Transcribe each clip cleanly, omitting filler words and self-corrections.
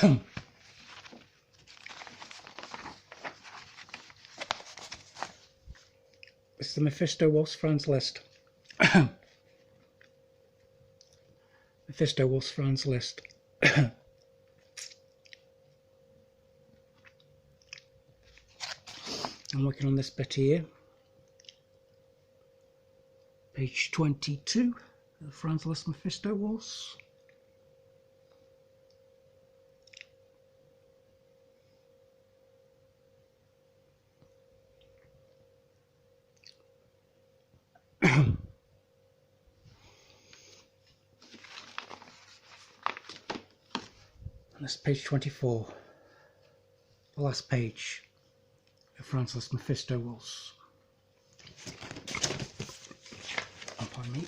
This is the Mephisto Wolf's Friends list. Mephisto Wolf's Friends list. I'm working on this bit here. Page 22, the Friends list Mephisto Wolf's. And this is page 24, the last page of Francis Mephisto Wolf's. Oh, pardon me.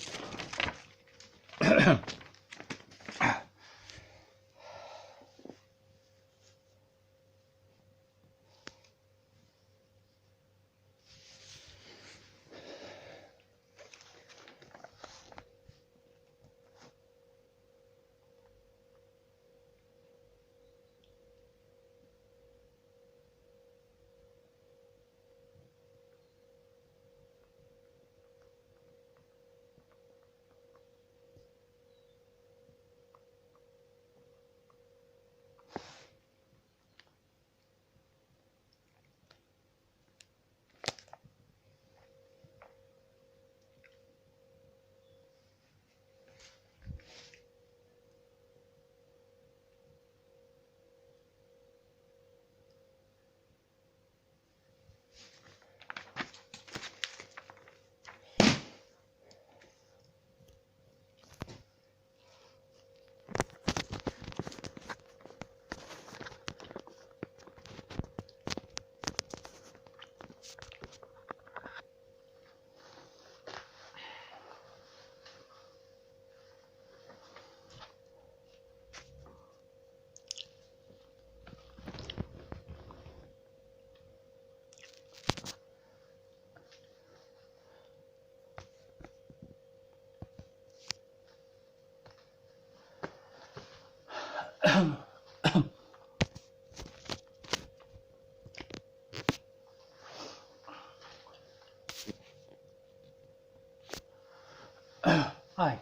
Hi,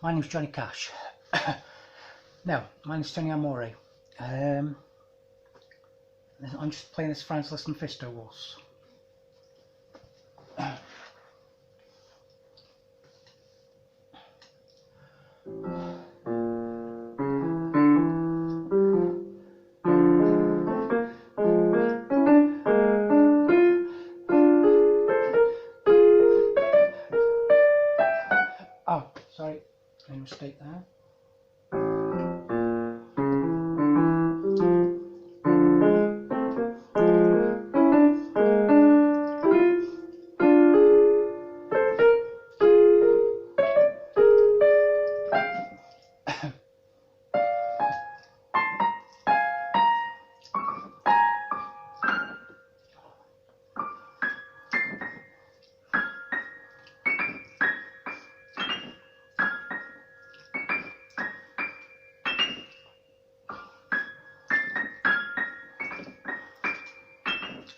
my name's Johnny Cash. No, my name's Tony Amore. I'm just playing this Francis Mephisto Wolf's. Oh, sorry, made a mistake there.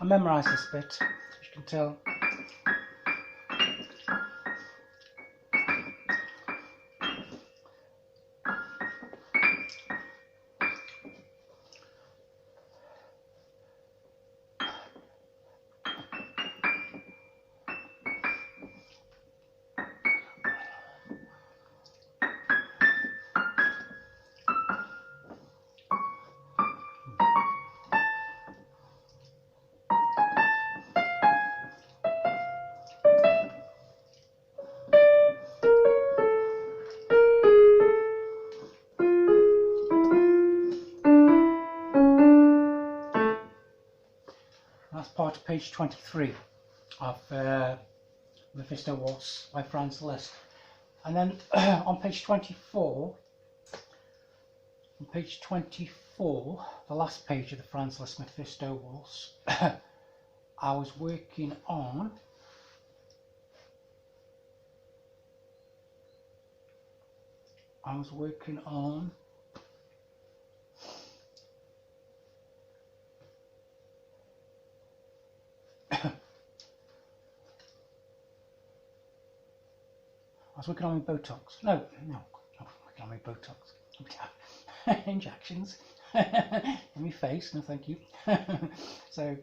I memorised this bit, as you can tell. That's part of page 23 of Mephisto Wolf's by Franz Liszt. And then on page 24, the last page of the Franz Liszt Mephisto Wolf's, I was working on was working on my Botox. No, not working on my Botox. Injections in my face. No, thank you. So.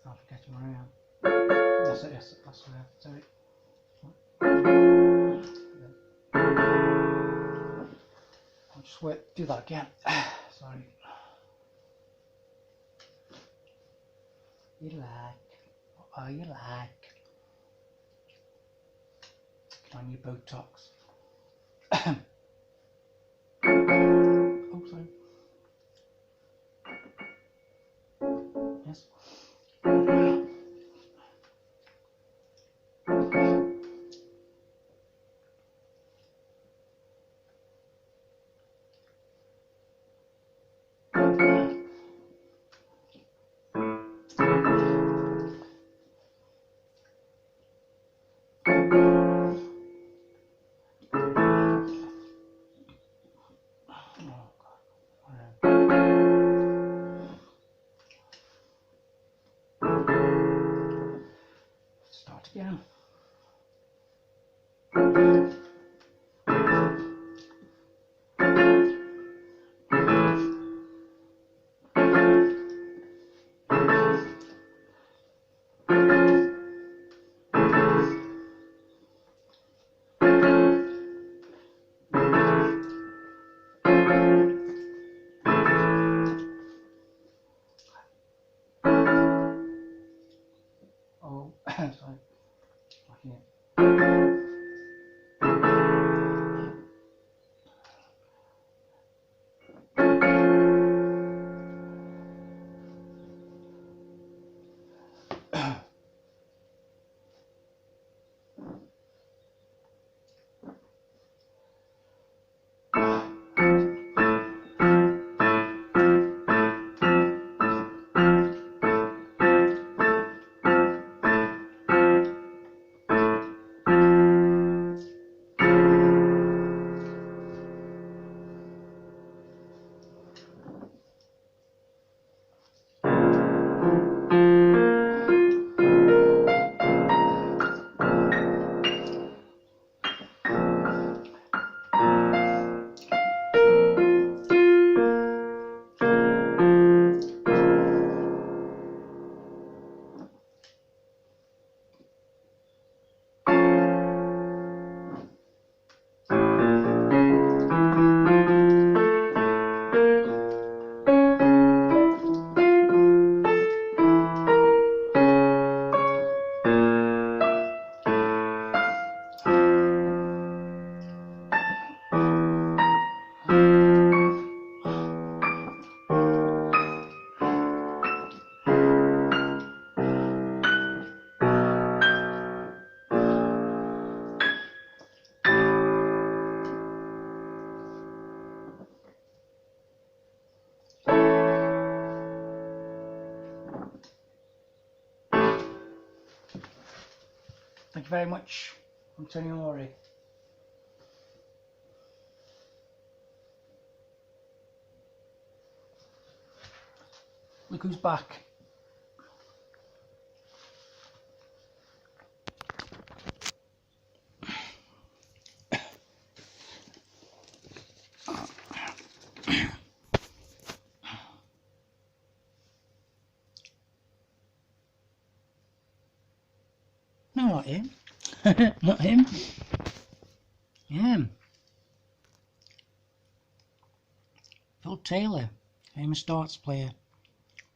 I'm forgetting where I am. Yes, that's where. Sorry. I'll just do that again. Sorry. You like? What are you like? Get on your Botox. Oh, sorry. Yes. Start again. Oh, sorry. Here. Thank you very much. I'm Tony Laurie. Look who's back. No, not him. Not him. Him. Phil Taylor, famous darts player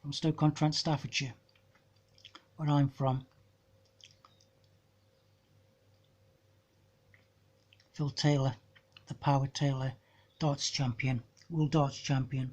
from Stoke on Trent, Staffordshire, where I'm from. Phil Taylor, the Power Taylor darts champion, world darts champion.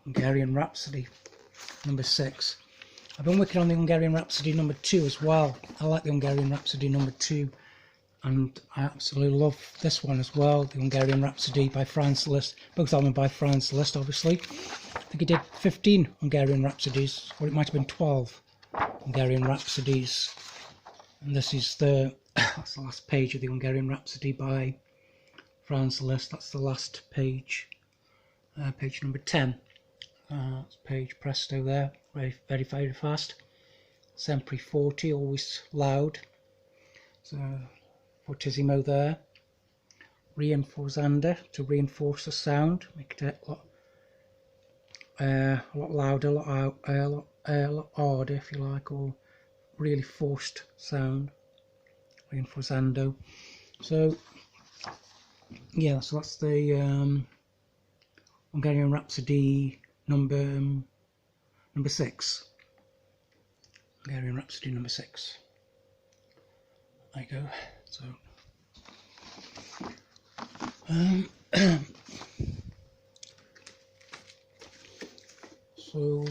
Hungarian Rhapsody number 6. I've been working on the Hungarian Rhapsody number 2 as well. I like the Hungarian Rhapsody number 2, and I absolutely love this one as well, the Hungarian Rhapsody by Franz Liszt. Both of them by Franz Liszt, obviously. I think he did 15 Hungarian Rhapsodies, or it might have been 12 Hungarian Rhapsodies. And this is that's the last page of the Hungarian Rhapsody by Franz Liszt. That's the last page, page number 10. That's page presto there, very, very fast. Sempre forte, always loud. So fortissimo there. Reinforzando, to reinforce the sound, make it a lot louder, a lot harder if you like, or really forced sound. Reinforzando. So yeah, so that's the Hungarian Rhapsody number 6. Hungarian Rhapsody number 6. There you go. So so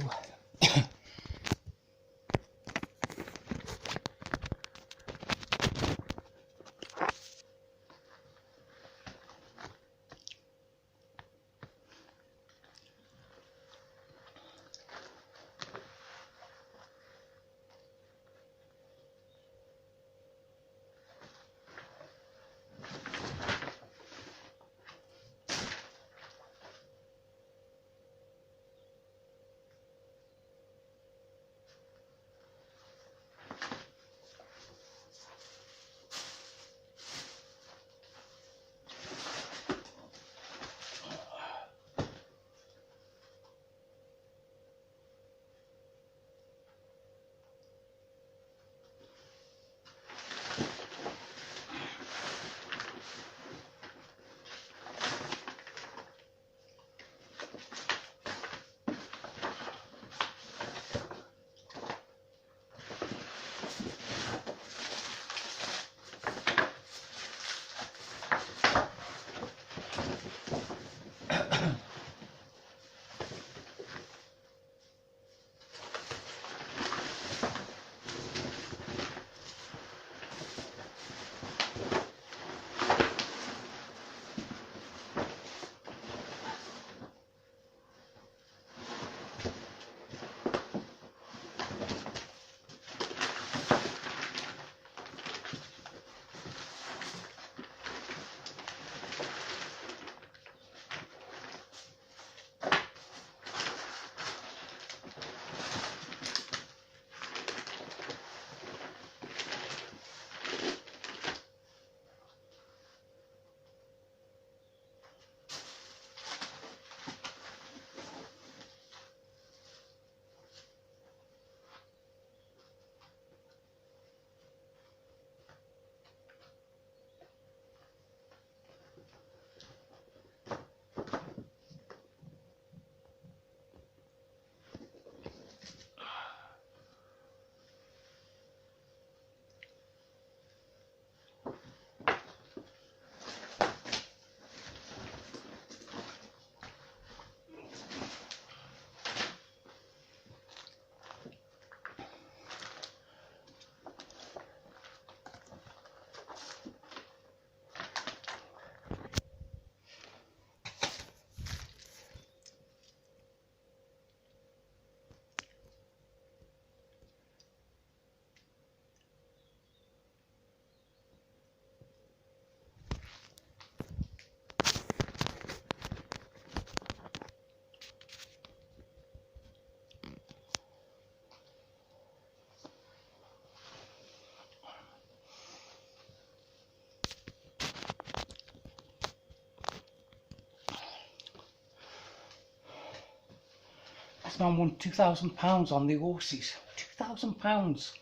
this man won £2,000 on the horses. £2,000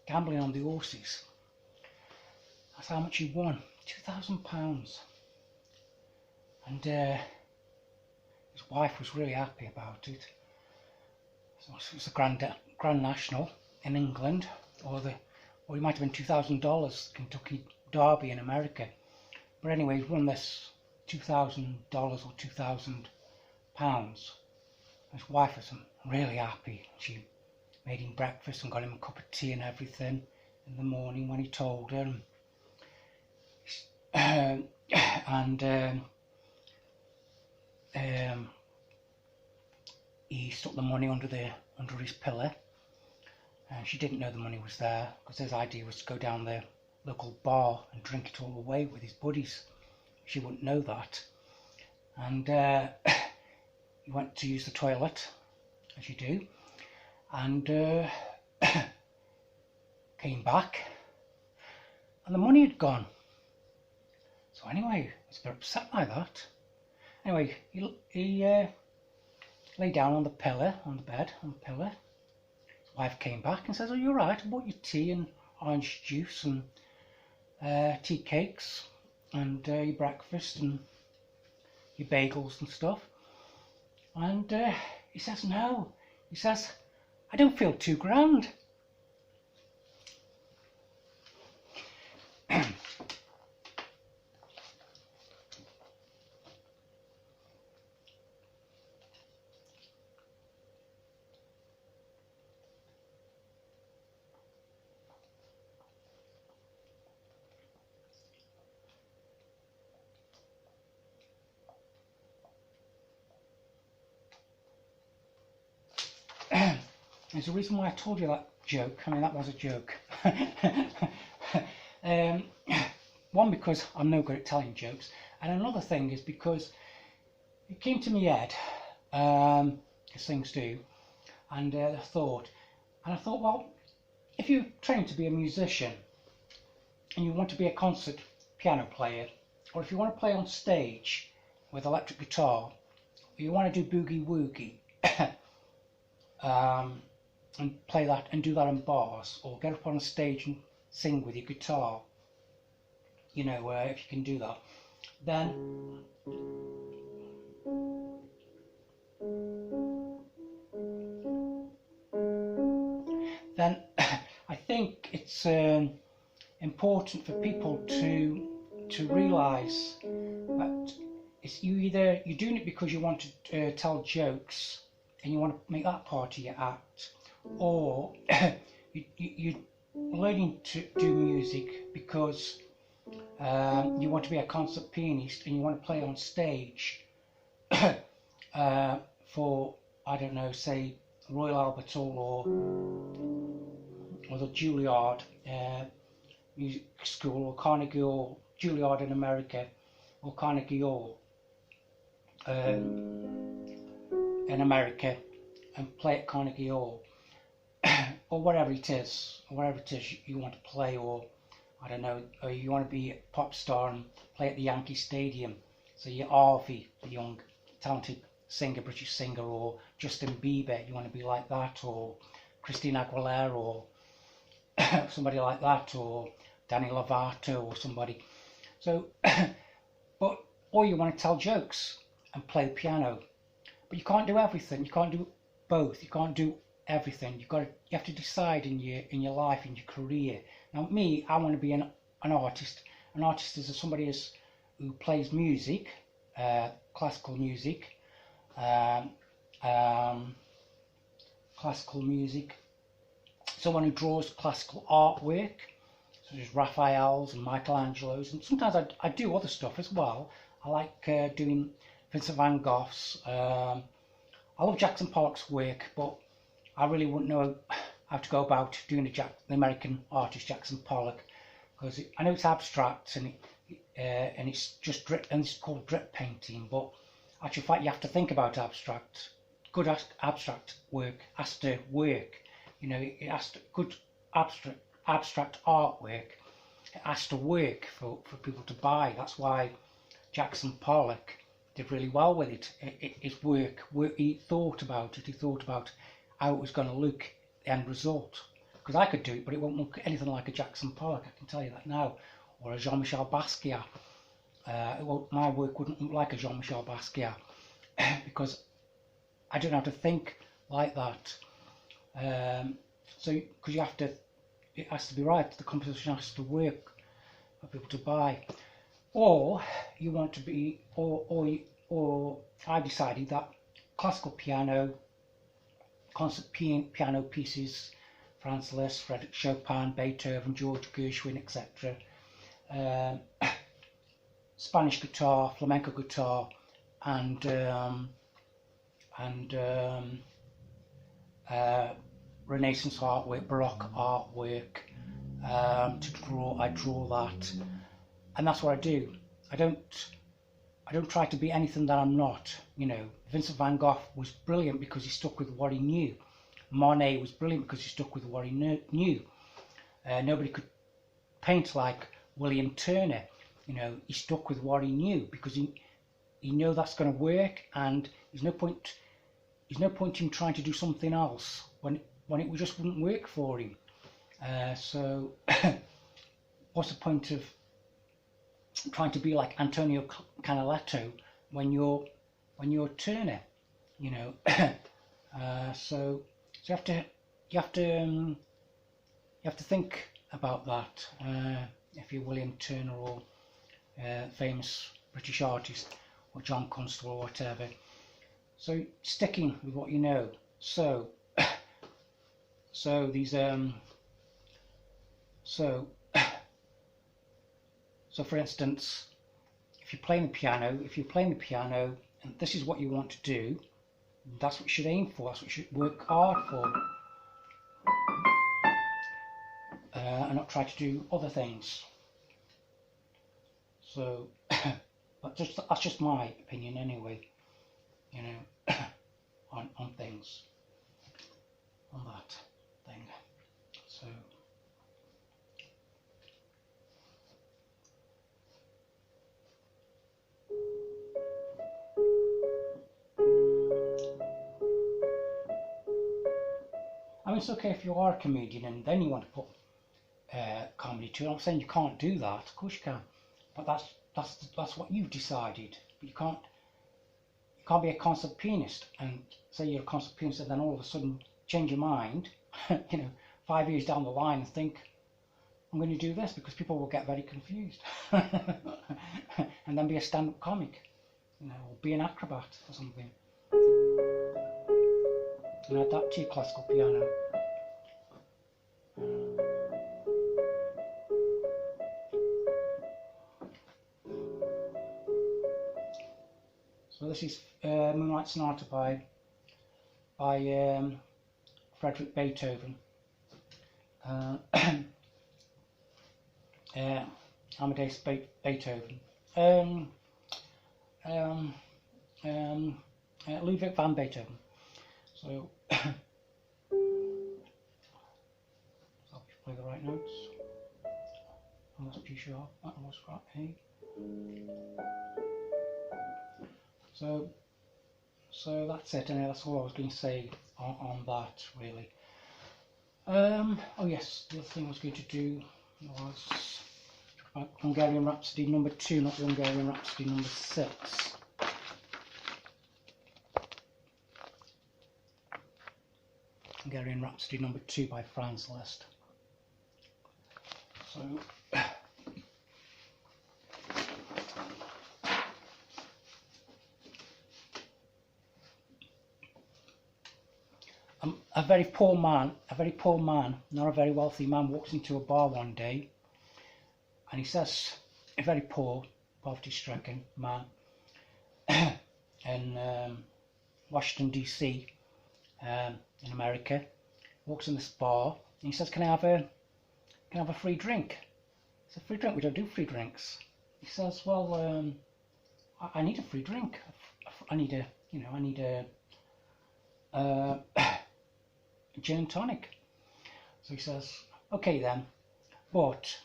gambling on the horses. That's how much he won. £2,000. And his wife was really happy about it. So it was the Grand National in England, or it might have been $2,000 Kentucky Derby in America. But anyway, he won this $2,000 or £2,000. His wife was really happy. She made him breakfast and got him a cup of tea and everything in the morning when he told her. And he stuck the money under his pillow, and she didn't know the money was there, because his idea was to go down the local bar and drink it all away with his buddies. She wouldn't know that. And he went to use the toilet, as you do, and came back, and the money had gone. So anyway, I was very upset by that. Anyway, he lay down on the pillow, on the bed, on the pillow. His wife came back and says, "Oh, you're right, I bought you tea and orange juice and tea cakes and your breakfast and your bagels and stuff." And he says, "No," he says, "I don't feel £2 grand." There's a reason why I told you that joke. I mean, that was a joke. One, because I'm no good at telling jokes, and another thing is because it came to my head, as things do, and I thought, well, if you're trained to be a musician and you want to be a concert piano player, or if you want to play on stage with electric guitar, or you want to do boogie woogie, and play that and do that in bars, or get up on a stage and sing with your guitar, you know, if you can do that, then I think it's important for people to realise that you're doing it because you want to tell jokes and you want to make that part of your act, or you're learning to do music because you want to be a concert pianist and you want to play on stage for, I don't know, say Royal Albert Hall or the Juilliard Music School, or Carnegie Hall, Juilliard in America, or Carnegie Hall in America, and play at Carnegie Hall, or whatever it is you want to play, or I don't know, or you want to be a pop star and play at the Yankee Stadium. So you're Harvey, the young talented singer, British singer, or Justin Bieber, you want to be like that, or Christina Aguilera, or somebody like that, or Danny Lovato, or somebody. So, or you want to tell jokes and play the piano, but you can't do everything. You can't do both. You can't do everything. You have to decide in your life, in your career. Now, me, I want to be an artist. An artist is somebody who plays music, classical music, someone who draws classical artwork, such as Raphael's and Michelangelo's, and sometimes I do other stuff as well. I like doing Vincent van Gogh's. I love Jackson Pollock's work, but I really wouldn't know how to go about doing the American artist Jackson Pollock, because I know it's abstract and it's just drip, and it's called drip painting. But actually, in fact, you have to think about abstract. Good abstract work has to work. You know, it has to, good abstract artwork. It has to work for people to buy. That's why Jackson Pollock did really well with it. His work, he thought about it. He thought about how it was going to look, the end result. Because I could do it, but it won't look anything like a Jackson Pollock, I can tell you that now. Or a Jean-Michel Basquiat. My work wouldn't look like a Jean-Michel Basquiat because I don't have to think like that. So, because it has to be right. The composition has to work for people to buy. Or you want to be, or I decided that classical piano concert piano pieces, Franz Liszt, Frédéric Chopin, Beethoven, George Gershwin, etc. Spanish guitar, flamenco guitar, and Renaissance artwork, Baroque artwork. To draw, I draw that, and that's what I do. I don't try to be anything that I'm not. You know, Vincent van Gogh was brilliant because he stuck with what he knew. Monet was brilliant because he stuck with what he knew. Nobody could paint like William Turner. You know, he stuck with what he knew because he knew that's going to work, and there's no point in trying to do something else when it just wouldn't work for him. So what's the point of trying to be like Antonio Canaletto when you're Turner, you know? So you have to think about that if you're William Turner or famous British artist or John Constable or whatever. So sticking with what you know. So these so for instance, if you're playing the piano and this is what you want to do, that's what you should aim for, that's what you should work hard for, and not try to do other things. So but that's just my opinion anyway, you know, on things, on that thing. So I mean, it's okay if you are a comedian and then you want to put comedy to it. I'm not saying you can't do that. Of course you can, but that's what you've decided. But you can't be a concert pianist and say you're a concert pianist and then all of a sudden change your mind, you know, 5 years down the line and think, I'm going to do this, because people will get very confused. And then be a stand-up comic, you know, or be an acrobat or something. And add that to your classical piano. So this is Moonlight Sonata by Frederick Beethoven. Amadeus Beethoven. Ludwig van Beethoven. So I'll play the right notes. And that's G sharp. That was right. A. So that's it, and that's all I was going to say on that, really. Oh yes, the other thing I was going to do was Hungarian Rhapsody number 2, not the Hungarian Rhapsody number 6. Hungarian Rhapsody number 2 by Franz Liszt. So a very poor man, not a very wealthy man, walks into a bar one day, and he says, a very poor, poverty-stricken man in Washington DC, in America, walks in this bar, and he says, "Can I have a free drink?" He said, "Free drink? We don't do free drinks." He says, "Well, I need a free drink. I need a gin and tonic." So he says, "Okay then, but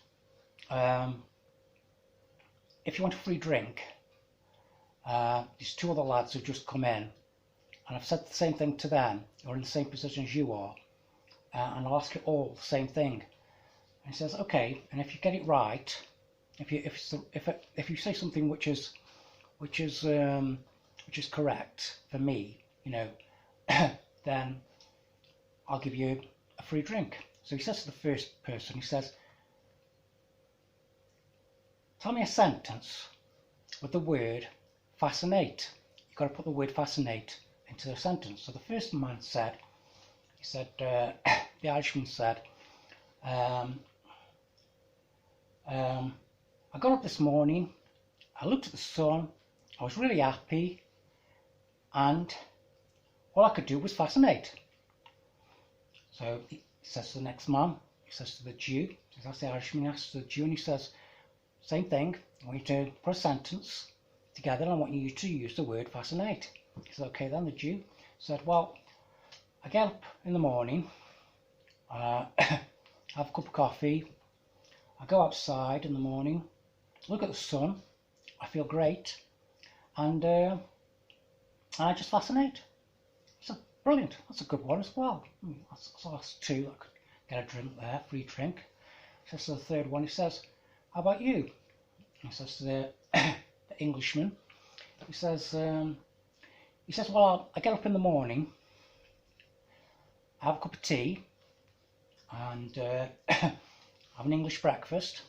if you want a free drink, there's 2 other lads who've just come in, and I've said the same thing to them, or in the same position as you are, and I'll ask you all the same thing." And he says, "Okay, and if you get it right, if you say something which is correct for me, you know, then I'll give you a free drink." So he says to the first person, he says, "Tell me a sentence with the word fascinate." You've got to put the word fascinate into the sentence. So the first man said, He said, the Irishman said, I got up this morning, I looked at the sun, I was really happy, and all I could do was fascinate. So he says to the next man, he says to the Jew, that's the Irishman, he asks the Jew, and he says, same thing, I want you to put a sentence together and I want you to use the word fascinate. He said, okay then. The Jew said, well, I get up in the morning, have a cup of coffee, I go outside in the morning, look at the sun, I feel great, and I just fascinate. So brilliant, that's a good one as well. So that's two, I could get a drink there, free drink. He says to the third one, he says, how about you? He says to the Englishman, he says, well, I get up in the morning, I have a cup of tea, and have an English breakfast.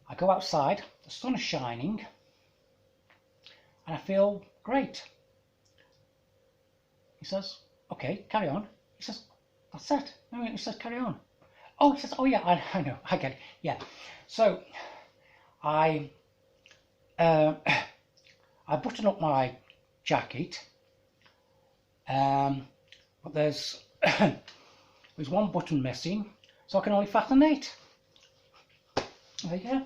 I go outside, the sun is shining, and I feel great. He says, okay, carry on. He says, that's it. No, he says, carry on. Oh, he says, oh yeah, I know, I get it. Yeah. So I button up my jacket, but there's one button missing, so I can only fascinate. There you go.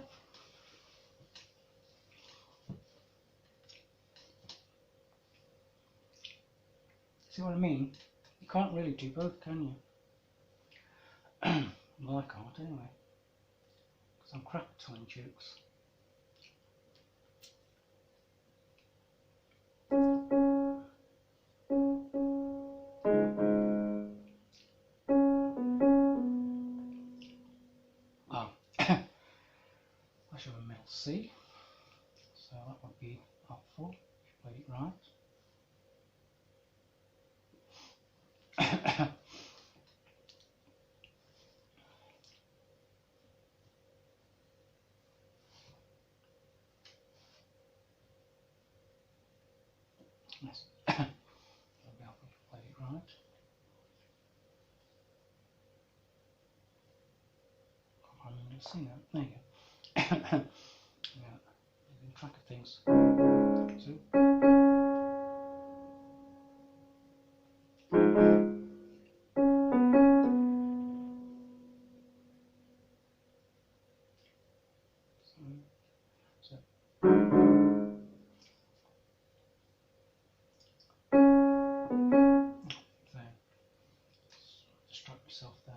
See what I mean? You can't really do both, can you? Well, I can't anyway, because I'm crap at telling jokes. Oh, I should have a middle C, so that would be helpful if you played it right. Yes, that'll be helpful if you played it right. Can't remember to sing that. There you go. Yeah, losing track of things. So. Distract myself then.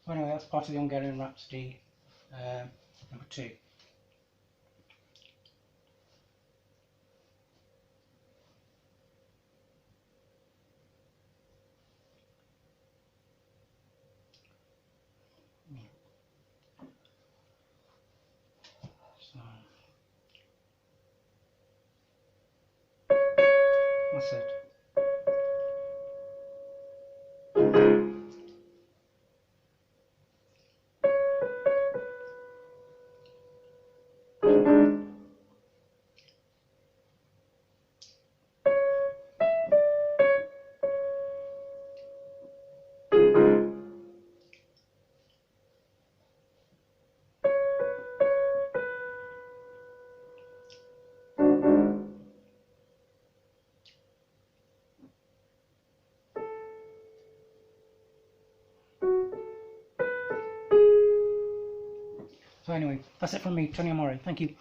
So anyway, that's part of the Hungarian Rhapsody number 2. So that's it. So anyway, that's it from me, Tony Amore. Thank you.